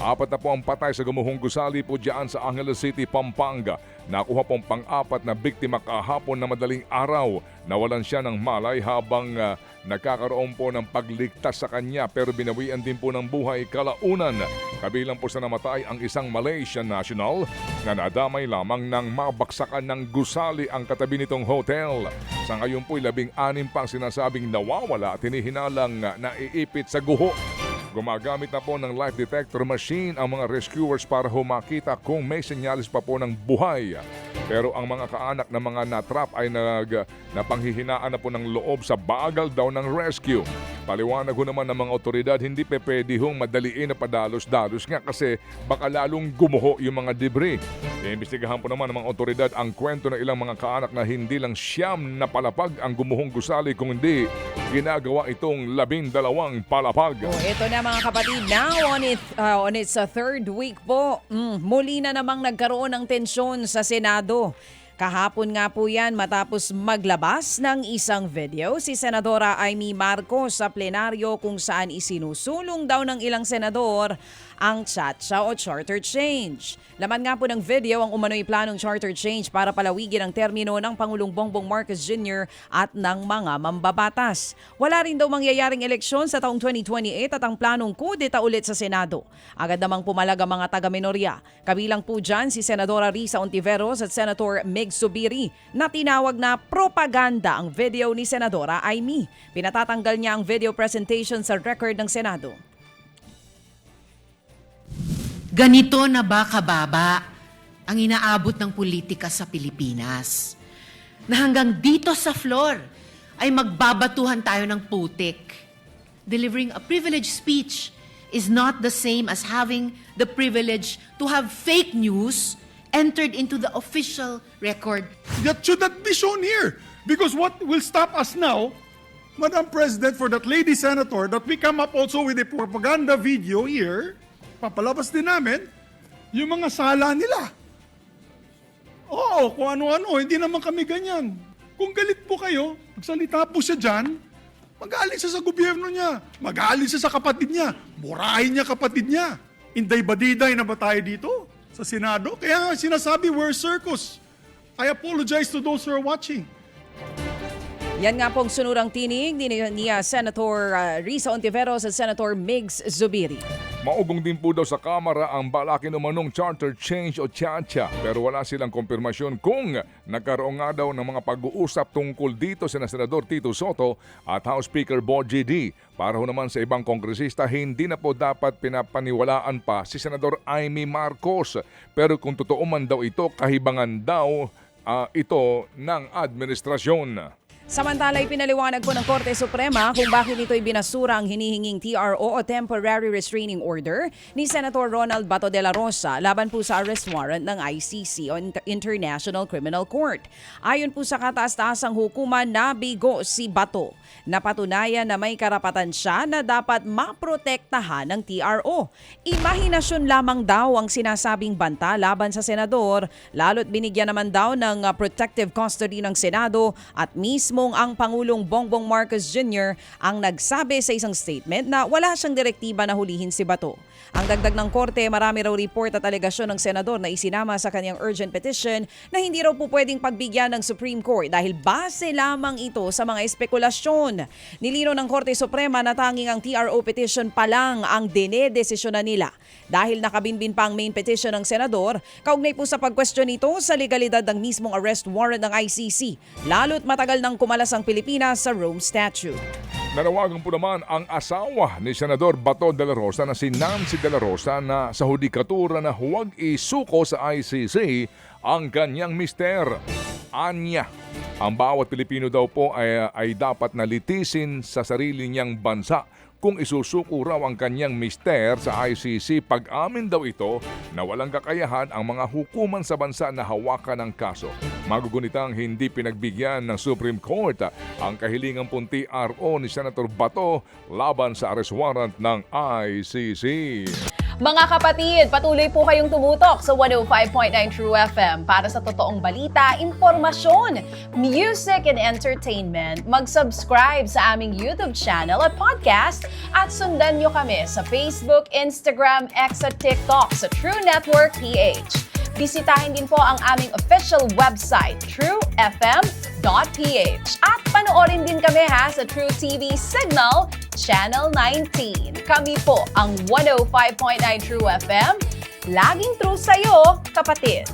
Apat na po ang patay sa gumuhong gusali po dyan sa Angeles City, Pampanga. Nakuha pong pang-apat na biktima kahapon na madaling araw. Nawalan siya ng malay habang nagkakaroon po ng pagligtas sa kanya pero binawian din po ng buhay kalaunan. Kabilang po sa namatay ang isang Malaysian national na nadamay lamang ng mabaksakan ng gusali ang katabi nitong hotel. Sa ngayon po'y 16 pang sinasabing nawawala at hinihinalang naiipit sa guho. Gumagamit na po ng lie detector machine ang mga rescuers para humakita kung may senyalis pa po ng buhay. Pero ang mga kaanak ng mga natrap ay napanghihinaan na po ng loob sa bagal daw ng rescue. Paliwanag ho naman ng mga otoridad, hindi pwede hong madaliin na padalos-dalos nga kasi baka lalong gumuho yung mga debris. Iimbestigahan po naman ng mga otoridad ang kwento ng ilang mga kaanak na hindi lang siyam na palapag ang gumuhong gusali kung hindi ginagawa itong 12 palapag. Ito na mga kapatid, now on its third week po, muli na namang nagkaroon ng tensyon sa Senado. Kahapon nga po yan matapos maglabas ng isang video si Senadora Amy Marcos sa plenaryo kung saan isinusulong daw ng ilang senador ang Chacha o charter change. Laman nga po ng video ang umano'y planong charter change para palawigin ang termino ng Pangulong Bongbong Marcos Jr. at ng mga mambabatas. Wala rin daw mangyayaring eleksyon sa taong 2028 at ang planong kudeta ulit sa Senado. Agad namang pumalag ang mga taga-minorya. Kabilang po dyan si Senadora Risa Ontiveros at Senator Mig Zubiri na tinawag na propaganda ang video ni Senadora Amy. Pinatatanggal niya ang video presentation sa record ng Senado. Ganito na ba kababa ang inaabot ng politika sa Pilipinas? Na hanggang dito sa floor ay magbabatuhan tayo ng putik. Delivering a privileged speech is not the same as having the privilege to have fake news entered into the official record. That should not be shown here. Because what will stop us now, Madam President, for that lady senator, that we come up also with a propaganda video here, papalabas din namin, yung mga sala nila. Oo, kung ano-ano, hindi naman kami ganyan. Kung galit po kayo, magsalita po siya dyan, mag-aalis siya sa gobyerno niya, mag-aalis siya sa kapatid niya, murahin niya kapatid niya. Inday-badiday na ba tayo dito sa Senado? Kaya nga sinasabi, we're circus. I apologize to those who are watching. Yan nga pong sunurang tinig ni Senator Risa Ontiveros at Senator Migs Zubiri. Maugong din po daw sa Kamara ang balakin umanong charter change o Chacha pero wala silang kompirmasyon kung nagkaroon nga daw ng mga pag-uusap tungkol dito sina Senador Tito Soto at House Speaker Bogie D. Para ho naman sa ibang kongresista, hindi na po dapat pinapaniwalaan pa si Senador Amy Marcos. Pero kung totoo man daw ito, kahibangan daw ito ng administrasyon. Samantala, ipinaliwanag po ng Korte Suprema kung bakit ito'y binasura ang hinihinging TRO o Temporary Restraining Order ni Senator Ronald Bato de la Rosa laban po sa arrest warrant ng ICC o International Criminal Court. Ayon po sa kataas-taasang hukuman, nabigo si Bato. Napatunayan na may karapatan siya na dapat maprotektahan ng TRO. Imahinasyon lamang daw ang sinasabing banta laban sa senador, lalo't binigyan naman daw ng protective custody ng Senado at mismo ang Pangulong Bongbong Marcos Jr. ang nagsabi sa isang statement na wala siyang direktiba na hulihin si Bato. Ang dagdag ng korte, marami raw report at alegasyon ng senador na isinama sa kanyang urgent petition na hindi raw po pwedeng pagbigyan ng Supreme Court dahil base lamang ito sa mga espekulasyon. Nilino ng Korte Suprema na tanging ang TRO petition pa lang ang dinedesisyonan nila. Dahil nakabinbin pa ang main petition ng senador, kaugnay po sa pagkwestiyon nito sa legalidad ng mismong arrest warrant ng ICC, lalo't matagal nang kumalas ang Pilipinas sa Rome Statute. Nanawagan po naman ang asawa ni Senador Bato de la Rosa na si Nancy de la Rosa na sa hudikatura na huwag isuko sa ICC ang kanyang mister. Anya, ang bawat Pilipino daw po ay dapat nalitisin sa sarili niyang bansa kung isusuko raw ang kanyang mister sa ICC. Pag-amin daw ito na walang kakayahan ang mga hukuman sa bansa na hawakan ng kaso. Magugunitang hindi pinagbigyan ng Supreme Court ang kahilingan pong TRO ni Senator Bato laban sa arrest warrant ng ICC. Mga kapatid, patuloy po kayong tumutok sa 105.9 True FM para sa totoong balita, impormasyon, music and entertainment. Mag-subscribe sa aming YouTube channel at podcast at sundan nyo kami sa Facebook, Instagram, X at TikTok sa True Network PH. Bisitahin din po ang aming official website, truefm.ph. At panoorin din kami sa True TV Signal, Channel 19. Kami po ang 105.9 True FM. Laging true sa'yo, kapatid.